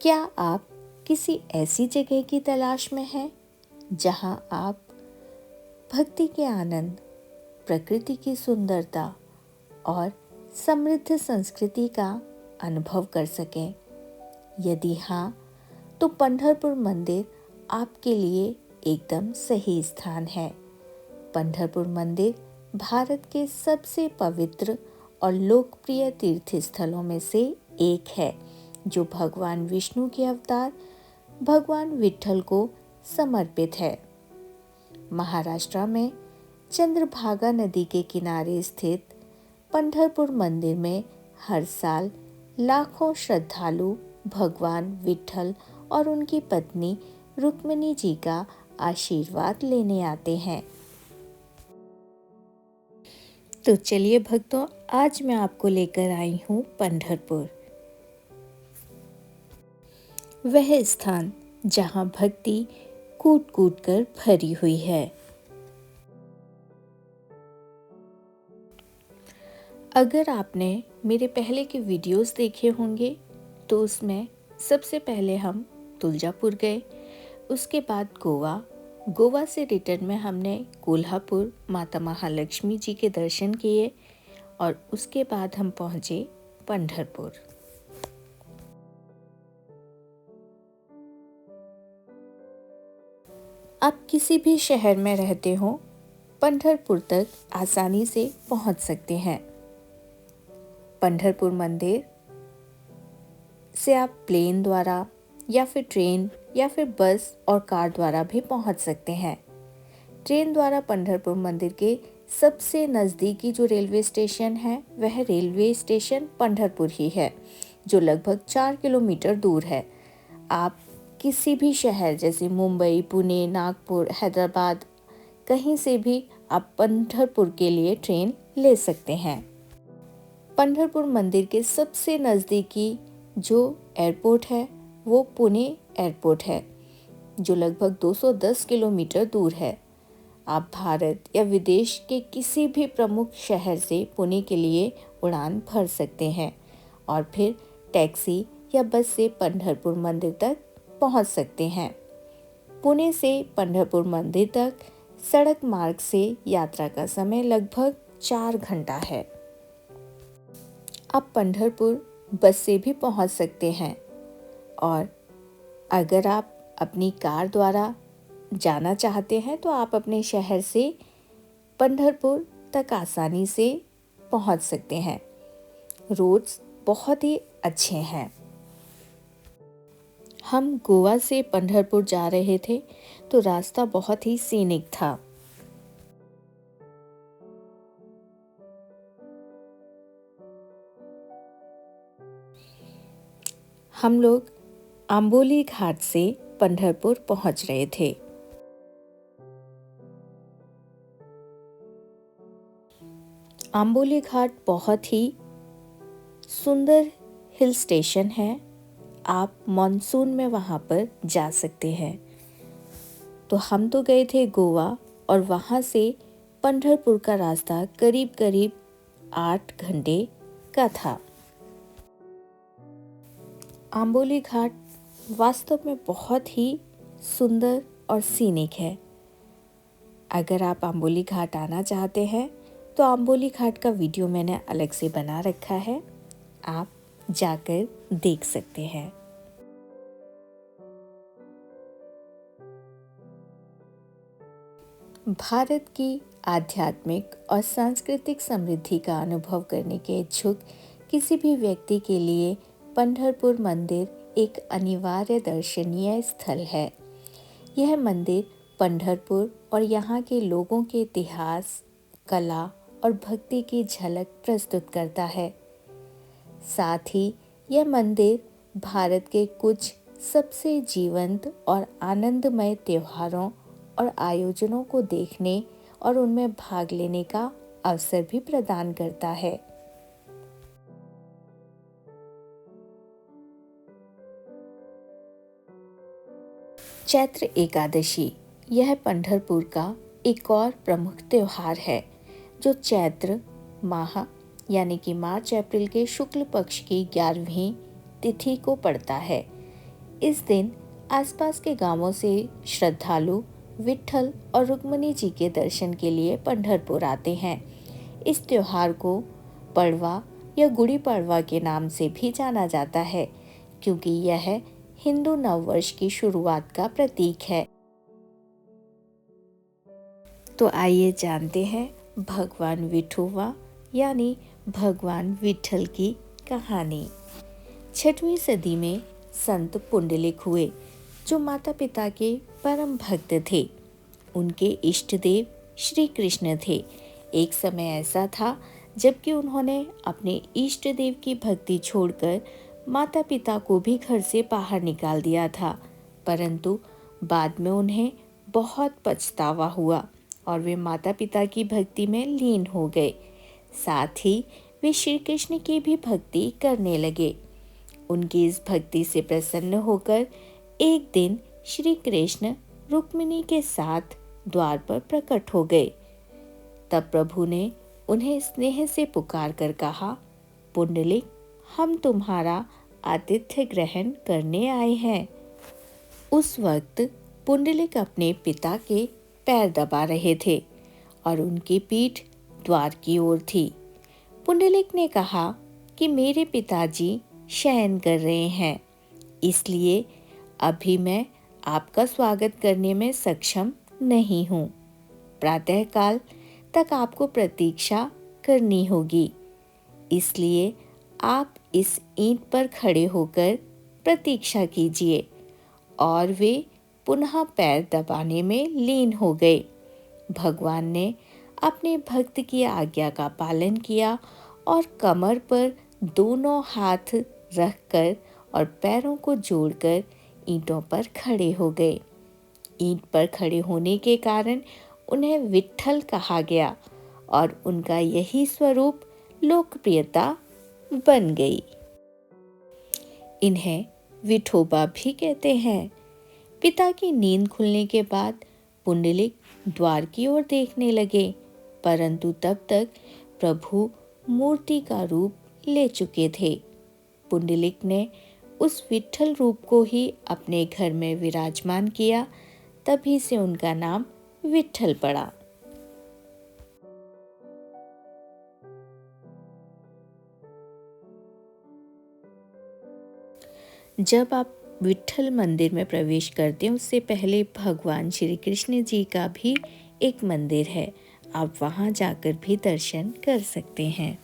क्या आप किसी ऐसी जगह की तलाश में हैं जहां आप भक्ति के आनंद, प्रकृति की सुंदरता और समृद्ध संस्कृति का अनुभव कर सकें? यदि हाँ, तो पंढरपुर मंदिर आपके लिए एकदम सही स्थान है। पंढरपुर मंदिर भारत के सबसे पवित्र और लोकप्रिय तीर्थ स्थलों में से एक है, जो भगवान विष्णु के अवतार भगवान विट्ठल को समर्पित है। महाराष्ट्र में चंद्रभागा नदी के किनारे स्थित पंढरपुर मंदिर में हर साल लाखों श्रद्धालु भगवान विट्ठल और उनकी पत्नी रुक्मिणी जी का आशीर्वाद लेने आते हैं। तो चलिए भक्तों, आज मैं आपको लेकर आई हूँ पंढरपुर, वह स्थान जहाँ भक्ति कूट कूट कर भरी हुई है। अगर आपने मेरे पहले के वीडियोस देखे होंगे तो उसमें सबसे पहले हम तुलजापुर गए, उसके बाद गोवा से रिटर्न में हमने कोल्हापुर माता महालक्ष्मी जी के दर्शन किए और उसके बाद हम पहुंचे पंढरपुर। आप किसी भी शहर में रहते हो, पंढरपुर तक आसानी से पहुंच सकते हैं। पंढरपुर मंदिर से आप प्लेन द्वारा या फिर ट्रेन या फिर बस और कार द्वारा भी पहुंच सकते हैं। ट्रेन द्वारा पंढरपुर मंदिर के सबसे नज़दीकी जो रेलवे स्टेशन है वह रेलवे स्टेशन पंढरपुर ही है, जो लगभग 4 किलोमीटर दूर है। आप किसी भी शहर जैसे मुंबई, पुणे, नागपुर, हैदराबाद, कहीं से भी आप पंढरपुर के लिए ट्रेन ले सकते हैं। पंढरपुर मंदिर के सबसे नज़दीकी जो एयरपोर्ट है वो पुणे एयरपोर्ट है, जो लगभग 210 किलोमीटर दूर है। आप भारत या विदेश के किसी भी प्रमुख शहर से पुणे के लिए उड़ान भर सकते हैं और फिर टैक्सी या बस से पंढरपुर मंदिर तक पहुंच सकते हैं। पुणे से पंढरपुर मंदिर तक सड़क मार्ग से यात्रा का समय लगभग 4 घंटा है। आप पंढरपुर बस से भी पहुंच सकते हैं और अगर आप अपनी कार द्वारा जाना चाहते हैं तो आप अपने शहर से पंढरपुर तक आसानी से पहुंच सकते हैं। रोड्स बहुत ही अच्छे हैं। हम गोवा से पंढरपुर जा रहे थे तो रास्ता बहुत ही सीनिक था। हम लोग आंबोली घाट से पंढरपुर पहुंच रहे थे। आंबोली घाट बहुत ही सुंदर हिल स्टेशन है। आप मॉनसून में वहाँ पर जा सकते हैं। तो हम तो गए थे गोवा और वहाँ से पंढरपुर का रास्ता करीब करीब 8 घंटे का था। आंबोली घाट वास्तव में बहुत ही सुंदर और सीनिक है। अगर आप आंबोली घाट आना चाहते हैं तो आंबोली घाट का वीडियो मैंने अलग से बना रखा है, आप जाकर देख सकते हैं। भारत की आध्यात्मिक और सांस्कृतिक समृद्धि का अनुभव करने के इच्छुक किसी भी व्यक्ति के लिए पंढरपुर मंदिर एक अनिवार्य दर्शनीय स्थल है। यह मंदिर पंढरपुर और यहाँ के लोगों के इतिहास, कला और भक्ति की झलक प्रस्तुत करता है। साथ ही यह मंदिर भारत के कुछ सबसे जीवंत और आनंदमय त्योहारों और आयोजनों को देखने और उनमें भाग लेने का अवसर भी प्रदान करता है। चैत्र एकादशी यह पंढरपुर का एक और प्रमुख त्योहार है, जो चैत्र माह यानी कि मार्च अप्रैल के शुक्ल पक्ष की 11वीं तिथि को पड़ता है। इस दिन आसपास के गांवों से श्रद्धालु विट्ठल और रुक्मिणी जी के दर्शन के लिए पंढरपुर आते हैं। इस त्योहार को पड़वा या गुड़ी पड़वा के नाम से भी जाना जाता है, क्योंकि यह हिंदू नववर्ष की शुरुआत का प्रतीक है। तो आइए जानते हैं भगवान विठोबा यानी भगवान विट्ठल की कहानी। 6वीं सदी में संत पुंडलिक हुए, जो माता पिता के परम भक्त थे। उनके इष्ट देव श्री कृष्ण थे। एक समय ऐसा था जबकि उन्होंने अपने इष्ट देव की भक्ति छोड़कर माता पिता को भी घर से बाहर निकाल दिया था, परंतु बाद में उन्हें बहुत पछतावा हुआ और वे माता पिता की भक्ति में लीन हो गए। साथ ही वे श्री कृष्ण की भी भक्ति करने लगे। उनकी इस भक्ति से प्रसन्न होकर एक दिन श्री कृष्ण रुक्मिणी के साथ द्वार पर प्रकट हो गए। तब प्रभु ने उन्हें स्नेह से पुकार कर कहा, पुंडलिक, हम तुम्हारा आतिथ्य ग्रहण करने आए हैं। उस वक्त पुंडलिक अपने पिता के पैर दबा रहे थे और उनकी पीठ द्वार की ओर थी। पुंडलिक ने कहा कि मेरे पिताजी शयन कर रहे हैं, इसलिए अभी मैं आपका स्वागत करने में सक्षम नहीं हूँ। प्रातःकाल तक आपको प्रतीक्षा करनी होगी, इसलिए आप इस ईंट पर खड़े होकर प्रतीक्षा कीजिए। और वे पुनः पैर दबाने में लीन हो गए। भगवान ने अपने भक्त की आज्ञा का पालन किया और कमर पर दोनों हाथ रखकर और पैरों को जोड़कर ईंटों पर खड़े हो गए। ईंट पर खड़े होने के कारण उन्हें विट्ठल कहा गया और उनका यही स्वरूप लोकप्रियता बन गई। इन्हें विठोबा भी कहते हैं। पिता की नींद खुलने के बाद पुंडलिक द्वार की ओर देखने लगे, परंतु तब तक प्रभु मूर्ति का रूप ले चुके थे। पुंडलिक ने उस विट्ठल रूप को ही अपने घर में विराजमान किया, तभी से उनका नाम विट्ठल पड़ा। जब आप विट्ठल मंदिर में प्रवेश करते हैं, उससे पहले भगवान श्री कृष्ण जी का भी एक मंदिर है। आप वहां जाकर भी दर्शन कर सकते हैं।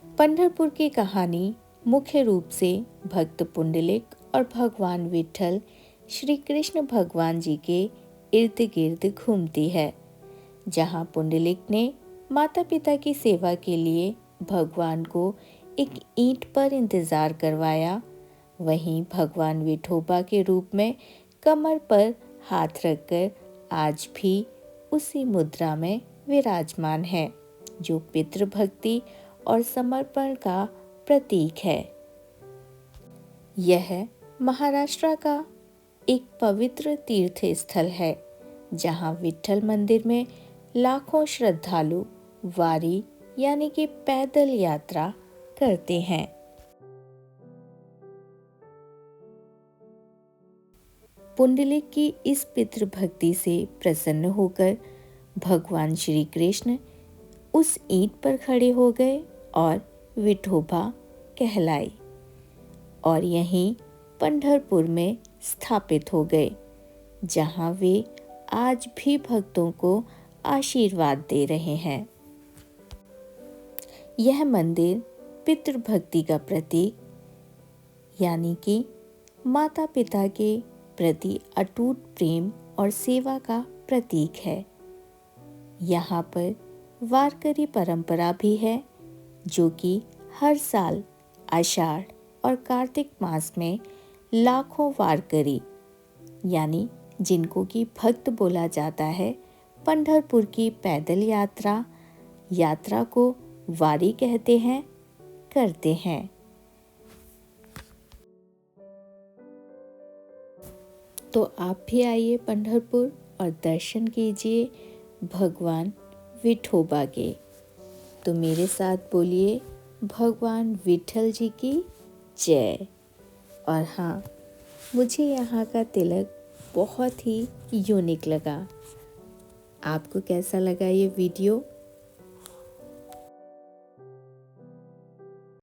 पंढरपुर की कहानी मुख्य रूप से भक्त पुंडलिक और भगवान विट्ठल श्री कृष्ण भगवान जी के इर्द गिर्द घूमती है। जहां पुंडलिक ने माता पिता की सेवा के लिए भगवान को एक ईंट पर इंतजार करवाया, वहीं भगवान विठोबा के रूप में कमर पर हाथ रखकर आज भी उसी मुद्रा में विराजमान है, जो पितृभक्ति और समर्पण का प्रतीक है। यह महाराष्ट्र का एक पवित्र तीर्थ स्थल है, जहां विट्ठल मंदिर में लाखों श्रद्धालु वारी यानी कि पैदल यात्रा करते हैं। पुंडलिक की इस पितृभक्ति से प्रसन्न होकर भगवान श्री कृष्ण उस ईंट पर खड़े हो गए और विठोबा कहलाई और यहीं पंढरपुर में स्थापित हो गए, जहां वे आज भी भक्तों को आशीर्वाद दे रहे हैं। यह मंदिर पितृभक्ति का प्रतीक यानी कि माता पिता के प्रति अटूट प्रेम और सेवा का प्रतीक है। यहाँ पर वारकरी परंपरा भी है, जो कि हर साल आषाढ़ और कार्तिक मास में लाखों वारकरी यानी जिनको कि भक्त बोला जाता है, पंढरपुर की पैदल यात्रा को वारी कहते हैं, करते हैं। तो आप भी आइए पंढरपुर और दर्शन कीजिए भगवान विठोबा के। तो मेरे साथ बोलिए, भगवान विट्ठल जी की जय। और हाँ, मुझे यहाँ का तिलक बहुत ही यूनिक लगा। आपको कैसा लगा ये वीडियो